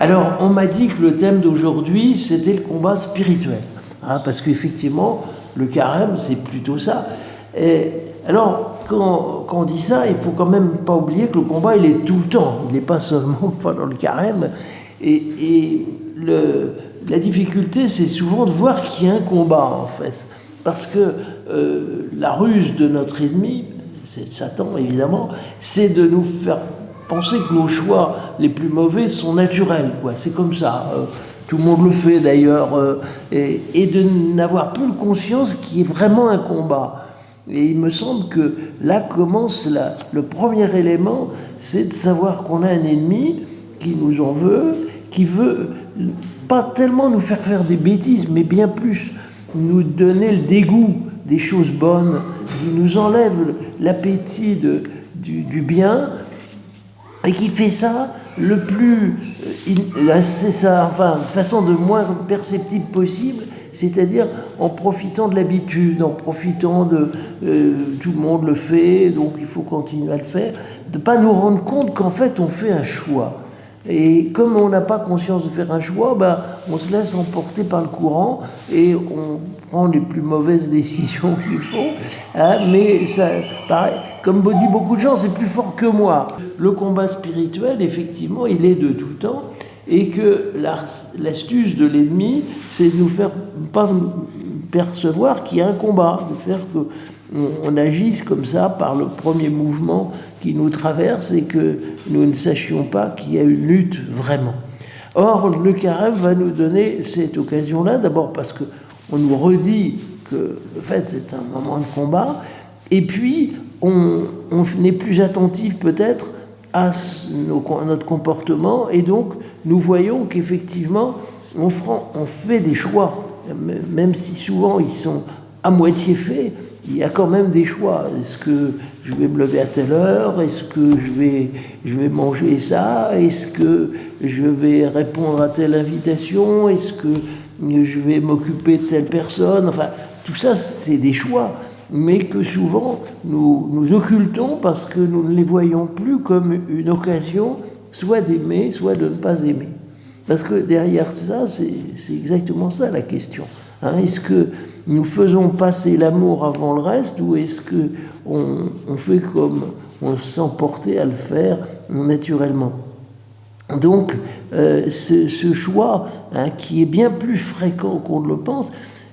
Alors, on m'a dit que le thème d'aujourd'hui, c'était le combat spirituel. Parce qu'effectivement, le carême, c'est plutôt ça. Et alors, quand on dit ça, il faut quand même pas oublier que le combat, il est tout le temps. Il n'est pas seulement pendant le carême. Et la difficulté, c'est souvent de voir qu'il y a un combat, en fait. Parce que la ruse de notre ennemi, c'est Satan, évidemment, c'est de nous faire penser que nos choix les plus mauvais sont naturels, quoi. C'est comme ça. Tout le monde le fait, d'ailleurs. Et de n'avoir plus conscience qu'il y ait vraiment un combat. Et il me semble que là commence le premier élément, c'est de savoir qu'on a un ennemi qui nous en veut, qui veut pas tellement nous faire des bêtises, mais bien plus nous donner le dégoût des choses bonnes, qui nous enlève l'appétit du bien, et qui fait ça le plus, c'est ça, enfin, de façon de moins perceptible possible, c'est-à-dire en profitant de l'habitude, en profitant de tout le monde le fait, donc il faut continuer à le faire, de ne pas nous rendre compte qu'en fait on fait un choix. Et comme on n'a pas conscience de faire un choix, on se laisse emporter par le courant et on prend les plus mauvaises décisions qu'il faut. Mais ça, pareil, comme dit beaucoup de gens, c'est plus fort que moi. Le combat spirituel, effectivement, il est de tout temps. Et que l'astuce de l'ennemi, c'est de nous faire pas percevoir qu'il y a un combat, de faire qu'on agisse comme ça par le premier mouvement qui nous traverse et que nous ne sachions pas qu'il y a une lutte vraiment. Or, le carême va nous donner cette occasion-là, d'abord parce qu'on nous redit que le fait c'est un moment de combat, et puis on est plus attentif peut-être à notre comportement, et donc nous voyons qu'effectivement on fait des choix, même si souvent ils sont à moitié faits, il y a quand même des choix. Est-ce que je vais me lever à telle heure? Est-ce que je vais manger ça? Est-ce que je vais répondre à telle invitation? Est-ce que je vais m'occuper de telle personne? Enfin, tout ça c'est des choix, mais que souvent nous occultons parce que nous ne les voyons plus comme une occasion soit d'aimer, soit de ne pas aimer. Parce que derrière ça, c'est exactement ça la question. Est-ce que nous faisons passer l'amour avant le reste, ou est-ce qu'on fait comme on se sent porté à le faire naturellement? Donc, ce choix qui est bien plus fréquent qu'on ne le pense,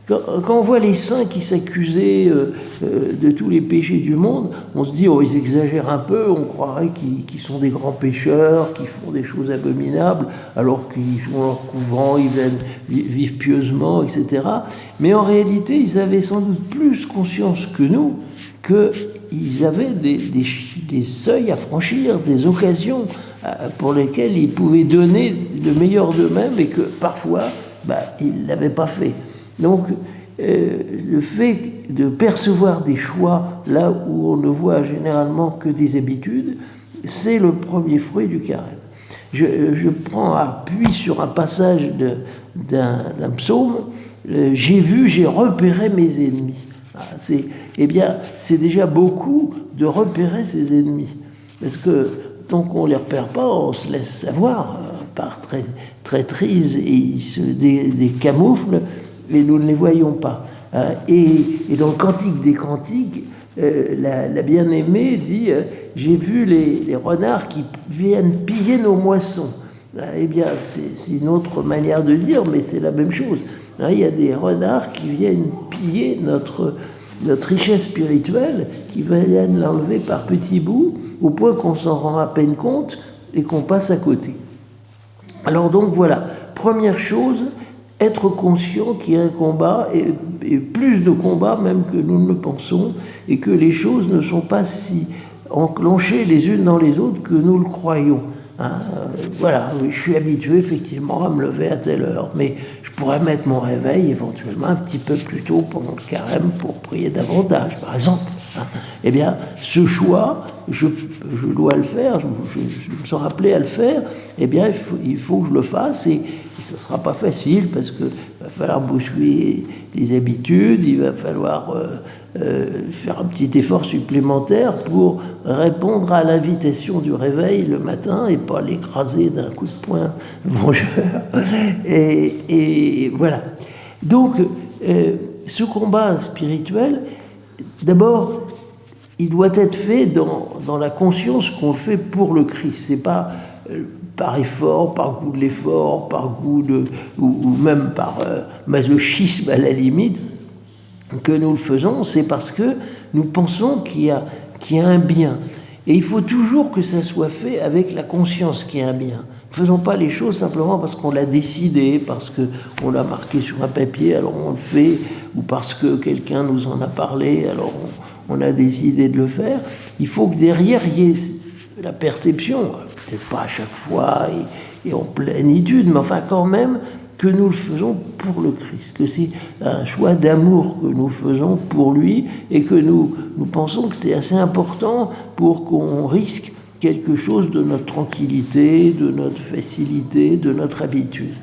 quand on voit les saints qui s'accusaient de tous les péchés du monde, on se dit, oh, ils exagèrent un peu, on croirait qu'ils sont des grands pécheurs, qu'ils font des choses abominables, alors qu'ils ont leur couvent, ils vivent pieusement, etc. Mais en réalité, ils avaient sans doute plus conscience que nous qu'ils avaient des seuils à franchir, des occasions pour lesquelles ils pouvaient donner le meilleur d'eux-mêmes et que parfois, ils ne l'avaient pas fait. Donc, le fait de percevoir des choix là où on ne voit généralement que des habitudes, c'est le premier fruit du carême. Je prends appui sur un passage d'un psaume, j'ai repéré mes ennemis. C'est déjà beaucoup de repérer ses ennemis. Parce que tant qu'on ne les repère pas, on se laisse savoir par traîtrise et ils se décamouflent, et nous ne les voyons pas. Et dans le Cantique des Cantiques, la bien-aimée dit j'ai vu les renards qui viennent piller nos moissons. Eh bien, c'est une autre manière de dire, mais c'est la même chose. Il y a des renards qui viennent piller notre richesse spirituelle, qui viennent l'enlever par petits bouts, au point qu'on s'en rend à peine compte et qu'on passe à côté. Alors donc voilà, première chose, être conscient qu'il y a un combat, et plus de combat même que nous ne le pensons, et que les choses ne sont pas si enclenchées les unes dans les autres que nous le croyons. Voilà, je suis habitué effectivement à me lever à telle heure, mais je pourrais mettre mon réveil éventuellement un petit peu plus tôt pendant le carême pour prier davantage, par exemple. Eh bien, ce choix, je dois le faire, je me sens appelé à le faire, eh bien, il faut que je le fasse, et ça ne sera pas facile, parce qu'il va falloir bousculer les habitudes, il va falloir faire un petit effort supplémentaire pour répondre à l'invitation du réveil le matin, et pas l'écraser d'un coup de poing vengeur. Et voilà. Donc, ce combat spirituel, d'abord, il doit être fait dans la conscience qu'on le fait pour le Christ. C'est pas par effort, par goût de l'effort, par goût ou même par masochisme à la limite que nous le faisons. C'est parce que nous pensons qu'il y a un bien. Et il faut toujours que ça soit fait avec la conscience qu'il y a un bien. Ne faisons pas les choses simplement parce qu'on l'a décidé, parce qu'on l'a marqué sur un papier, alors on le fait, ou parce que quelqu'un nous en a parlé, alors on a décidé de le faire. Il faut que derrière, il y ait la perception, peut-être pas à chaque fois et en plénitude, mais enfin quand même, que nous le faisons pour le Christ, que c'est un choix d'amour que nous faisons pour lui, et que nous pensons que c'est assez important pour qu'on risque quelque chose de notre tranquillité, de notre facilité, de notre habitude.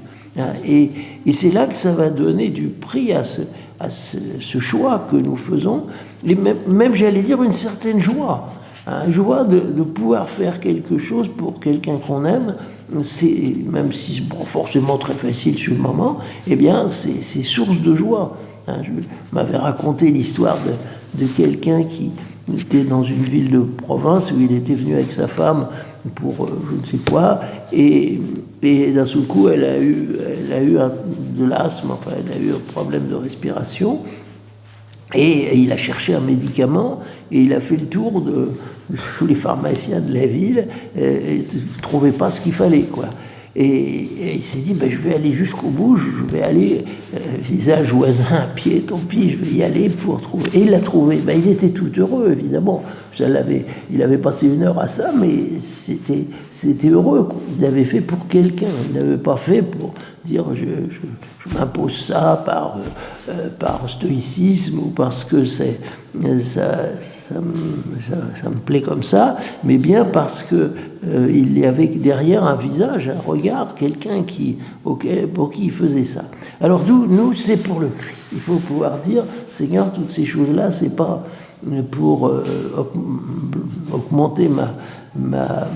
Et c'est là que ça va donner du prix à ce choix que nous faisons, et même j'allais dire une certaine joie, une joie de pouvoir faire quelque chose pour quelqu'un qu'on aime. C'est, même si c'est pas forcément très facile sur le moment, eh bien c'est source de joie. Je m'avais raconté l'histoire de quelqu'un qui était dans une ville de province où il était venu avec sa femme pour je ne sais quoi, et d'un seul coup elle a eu de l'asthme, enfin elle a eu un problème de respiration, et il a cherché un médicament, et il a fait le tour de tous les pharmaciens de la ville, et ne trouvait pas ce qu'il fallait, quoi. Et il s'est dit, je vais aller jusqu'au bout, je vais aller, visage voisin, pied, tant pis, je vais y aller pour trouver. Et il l'a trouvé. Il était tout heureux, évidemment. Il avait passé 1 heure à ça, mais c'était heureux. Il l'avait fait pour quelqu'un. Il n'avait pas fait pour dire, je m'impose ça par stoïcisme, ou parce que ça me plaît comme ça, mais bien parce que il y avait derrière un visage, un regard, quelqu'un pour qui il faisait ça. Alors nous, c'est pour le Christ. Il faut pouvoir dire, Seigneur, toutes ces choses-là, c'est pas pour augmenter ma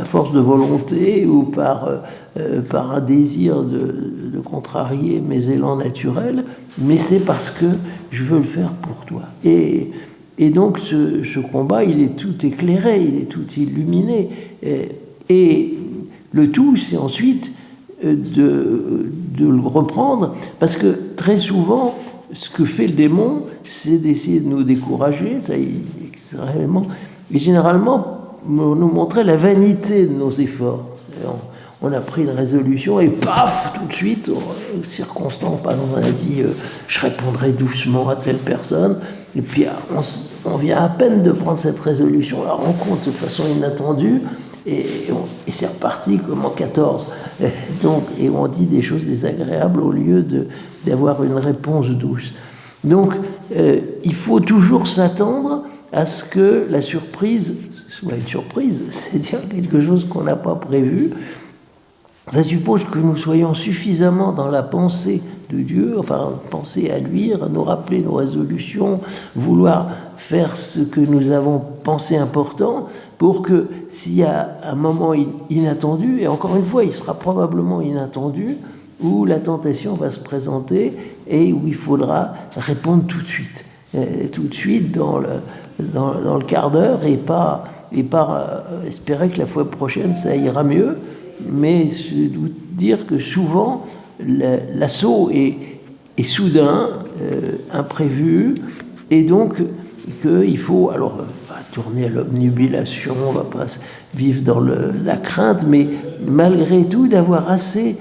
force de volonté, ou par un désir de contrarier mes élans naturels, mais c'est parce que je veux le faire pour toi. Et donc ce combat, il est tout éclairé, il est tout illuminé. Et le tout, c'est ensuite de le reprendre, parce que très souvent, ce que fait le démon, c'est d'essayer de nous décourager, ça extrêmement, et généralement nous montrer la vanité de nos efforts. On a pris une résolution, et paf, tout de suite, circonstance, par exemple, on a dit je répondrai doucement à telle personne, et puis on vient à peine de prendre cette résolution, on la rencontre de façon inattendue, et c'est reparti comme en 14. Et on dit des choses désagréables au lieu d'avoir une réponse douce. Donc, il faut toujours s'attendre à ce que la surprise soit une surprise, c'est-à-dire quelque chose qu'on n'a pas prévu. Ça suppose que nous soyons suffisamment dans la pensée de Dieu, enfin, penser à lui, à nous rappeler nos résolutions, vouloir faire ce que nous avons pensé important, pour que s'il y a un moment inattendu, et encore une fois, il sera probablement inattendu, où la tentation va se présenter et où il faudra répondre tout de suite dans le quart d'heure, et pas espérer que la fois prochaine ça ira mieux, mais je dois dire que souvent l'assaut est soudain, imprévu, et donc qu'il faut tourner à l'obnubilation, on ne va pas vivre dans la crainte, mais malgré tout d'avoir assez,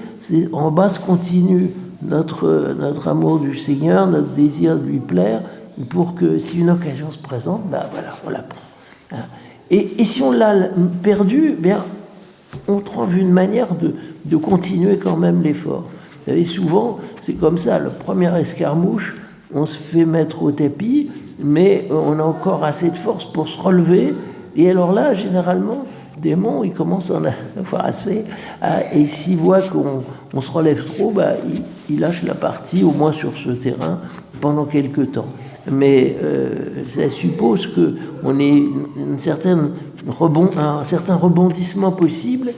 en basse continue, notre amour du Seigneur, notre désir de lui plaire, pour que si une occasion se présente, on la prend. Et si on l'a perdu, on trouve une manière de continuer quand même l'effort. Vous savez, souvent, c'est comme ça, la première escarmouche, on se fait mettre au tapis, mais on a encore assez de force pour se relever. Et alors là, généralement, le démon, il commence à en avoir assez, et s'il voit qu'on se relève trop, il lâche la partie, au moins sur ce terrain, pendant quelque temps. Mais ça suppose qu'on ait un certain rebondissement possible,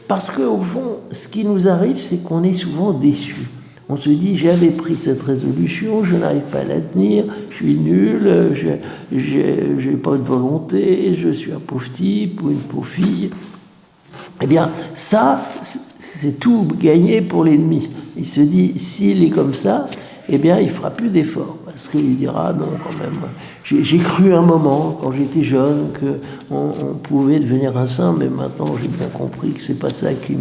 parce qu'au fond, ce qui nous arrive, c'est qu'on est souvent déçus. On se dit, j'avais pris cette résolution, je n'arrive pas à la tenir, je suis nul, je n'ai pas de volonté, je suis un pauvre type ou une pauvre fille. Eh bien, ça, c'est tout gagné pour l'ennemi. Il se dit, s'il est comme ça, eh bien, il ne fera plus d'efforts, parce qu'il dira, non, quand même, j'ai cru un moment, quand j'étais jeune, qu'on pouvait devenir un saint, mais maintenant, j'ai bien compris que ce n'est pas ça qui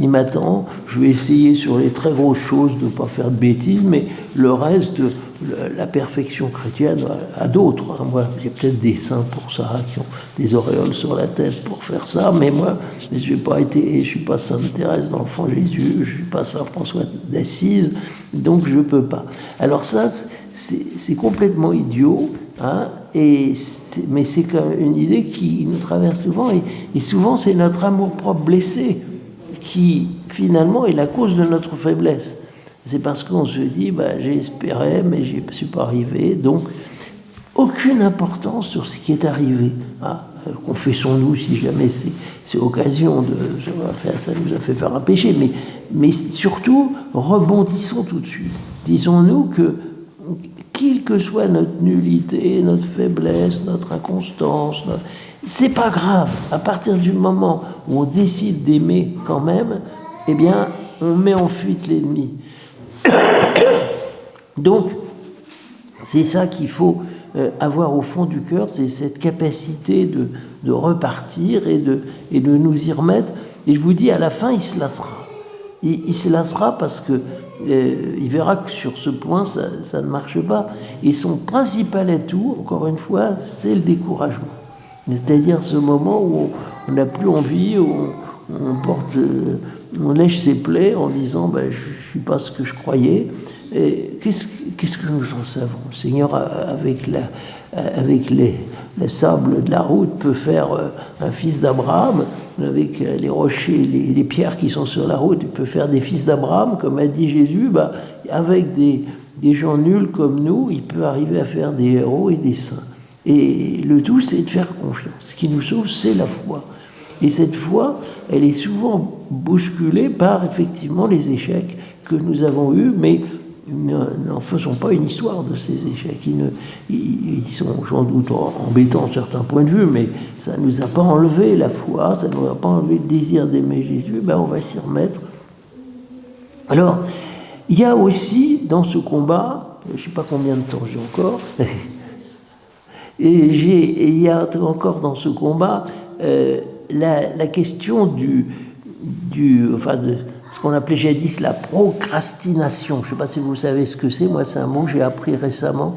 m'attend. Je vais essayer sur les très grosses choses de ne pas faire de bêtises, mais le reste, la perfection chrétienne, à d'autres. Moi, il y a peut-être des saints pour ça, qui ont des auréoles sur la tête pour faire ça, mais moi, je ne suis pas Sainte Thérèse d'Enfant Jésus, je ne suis pas Saint François d'Assise, donc je ne peux pas. Alors ça, c'est complètement idiot, hein, mais c'est quand même une idée qui nous traverse souvent, et souvent c'est notre amour-propre blessé qui, finalement, est la cause de notre faiblesse. C'est parce qu'on se dit, j'ai espéré, mais je ne suis pas arrivé, donc aucune importance sur ce qui est arrivé. Hein. Confessons-nous si jamais c'est occasion ça nous a fait faire un péché, mais surtout, rebondissons tout de suite. Disons-nous que, quelle que soit notre nullité, notre faiblesse, notre inconstance, c'est pas grave. À partir du moment où on décide d'aimer quand même, eh bien, on met en fuite l'ennemi. Donc, c'est ça qu'il faut avoir au fond du cœur, c'est cette capacité de repartir et de nous y remettre. Et je vous dis, à la fin, il se lassera. Il se lassera parce que il verra que sur ce point, ça ne marche pas. Et son principal atout, encore une fois, c'est le découragement. C'est-à-dire ce moment où on n'a plus envie, où on lèche ses plaies en disant je ne suis pas ce que je croyais. Et qu'est-ce que nous en savons? Le Seigneur, avec le sable de la route, peut faire un fils d'Abraham. Avec les rochers, les pierres qui sont sur la route, il peut faire des fils d'Abraham, comme a dit Jésus. Avec des gens nuls comme nous, il peut arriver à faire des héros et des saints. Et le tout, c'est de faire confiance. Ce qui nous sauve, c'est la foi. Et cette foi, elle est souvent bousculée par, effectivement, les échecs que nous avons eus, mais n'en faisons pas une histoire de ces échecs. Ils sont sans doute embêtants de certains points de vue, mais ça ne nous a pas enlevé la foi, ça ne nous a pas enlevé le désir d'aimer Jésus, on va s'y remettre. Alors, il y a aussi, dans ce combat, je ne sais pas combien de temps j'ai encore, et il y a encore dans ce combat la question de ce qu'on appelait jadis la procrastination. Je ne sais pas si vous savez ce que c'est, moi c'est un mot que j'ai appris récemment.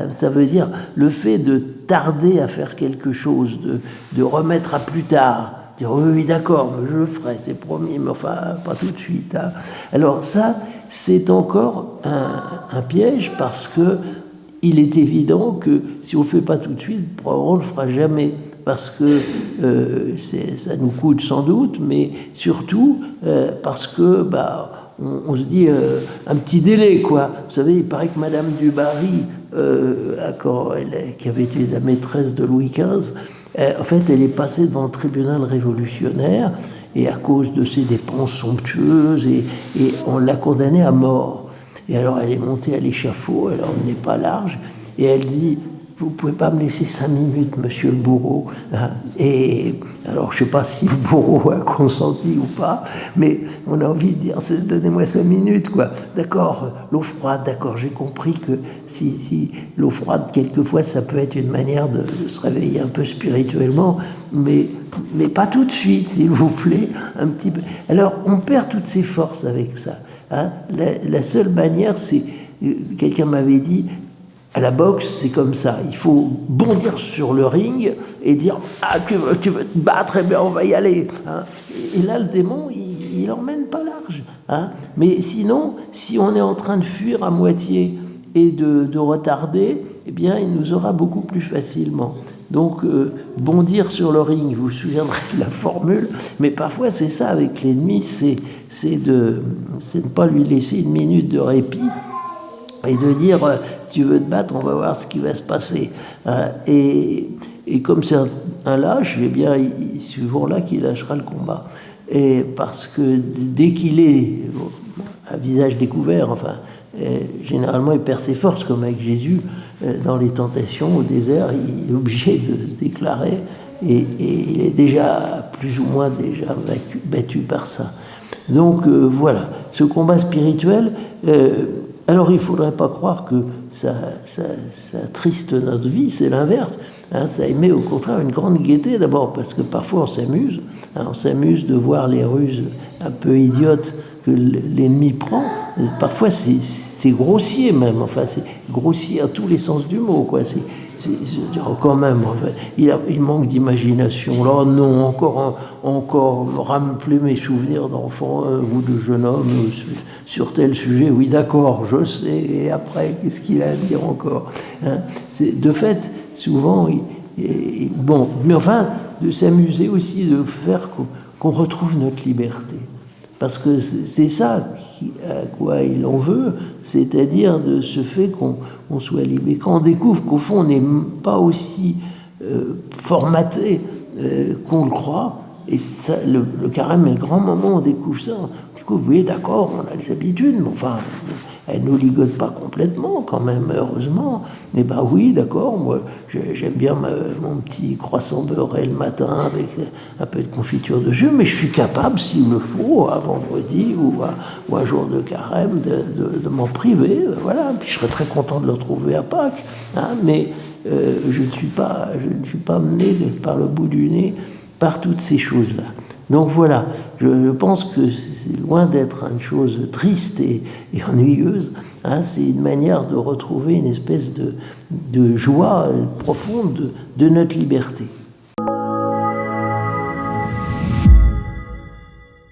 Ça veut dire le fait de tarder à faire quelque chose, de remettre à plus tard. Dire oui d'accord, je le ferai, c'est promis, mais enfin pas tout de suite. Hein. Alors ça, c'est encore un piège parce que il est évident que si on ne le fait pas tout de suite, probablement on ne le fera jamais. Parce que ça nous coûte sans doute, mais surtout parce que on se dit un petit délai, quoi. Vous savez, il paraît que Madame du Barry, qui avait été la maîtresse de Louis XV, en fait, elle est passée devant le tribunal révolutionnaire, et à cause de ses dépenses somptueuses, et on l'a condamnée à mort. Et alors, elle est montée à l'échafaud, elle n'emmenait pas large, et elle dit... Vous ne pouvez pas me laisser 5 minutes, monsieur le bourreau. Hein. Et alors, je ne sais pas si le bourreau a consenti ou pas, mais on a envie de dire, donnez-moi 5 minutes, quoi. D'accord, l'eau froide, d'accord, j'ai compris que si l'eau froide, quelquefois, ça peut être une manière de se réveiller un peu spirituellement, mais pas tout de suite, s'il vous plaît, un petit peu. Alors, on perd toutes ses forces avec ça. Hein. La seule manière, c'est... Quelqu'un m'avait dit... À la boxe, c'est comme ça. Il faut bondir sur le ring et dire « Ah, tu veux te battre, eh bien, on va y aller. Hein » Et là, le démon, il n'emmène pas large. Hein. Mais sinon, si on est en train de fuir à moitié et de retarder, eh bien, il nous aura beaucoup plus facilement. Donc, bondir sur le ring, vous vous souviendrez de la formule, mais parfois c'est ça avec l'ennemi, c'est de ne pas lui laisser une minute de répit et de dire tu veux te battre, on va voir ce qui va se passer. Et comme c'est un lâche, eh bien, c'est souvent là qu'il lâchera le combat. Et parce que dès qu'il est à visage découvert, enfin, généralement il perd ses forces, comme avec Jésus dans les tentations au désert, il est obligé de se déclarer et il est déjà plus ou moins déjà battu par ça. Donc voilà, ce combat spirituel, alors il ne faudrait pas croire que ça triste notre vie, c'est l'inverse. Hein, ça émet au contraire une grande gaieté, d'abord parce que parfois on s'amuse, hein, on s'amuse de voir les ruses un peu idiotes que l'ennemi prend. Parfois c'est grossier même, enfin c'est grossier à tous les sens du mot, quoi. Quand même, enfin, il manque d'imagination. Là, non, encore rappeler mes souvenirs d'enfant ou de jeune homme sur tel sujet. Oui, d'accord, je sais. Et après, qu'est-ce qu'il a à dire encore, hein? De fait, souvent, bon, mais enfin, de s'amuser aussi, de faire qu'on retrouve notre liberté. Parce que c'est ça à quoi il en veut, c'est-à-dire de ce fait qu'on soit libre. Et quand on découvre qu'au fond on n'est pas aussi formaté qu'on le croit, et ça, le carême est le grand moment où on découvre ça. On découvre, oui, d'accord, on a des habitudes, mais enfin, elles ne nous ligotent pas complètement quand même, heureusement. Mais ben oui, d'accord, moi j'aime bien mon petit croissant beurré le matin avec un peu de confiture de jus, mais je suis capable, s'il le faut, à vendredi ou un jour de carême, de m'en priver. Voilà, puis je serais très content de le retrouver à Pâques, hein, mais je ne suis pas mené par le bout du nez par toutes ces choses-là. Donc voilà, je pense que c'est loin d'être une chose triste et ennuyeuse, hein, c'est une manière de retrouver une espèce de joie profonde de notre liberté.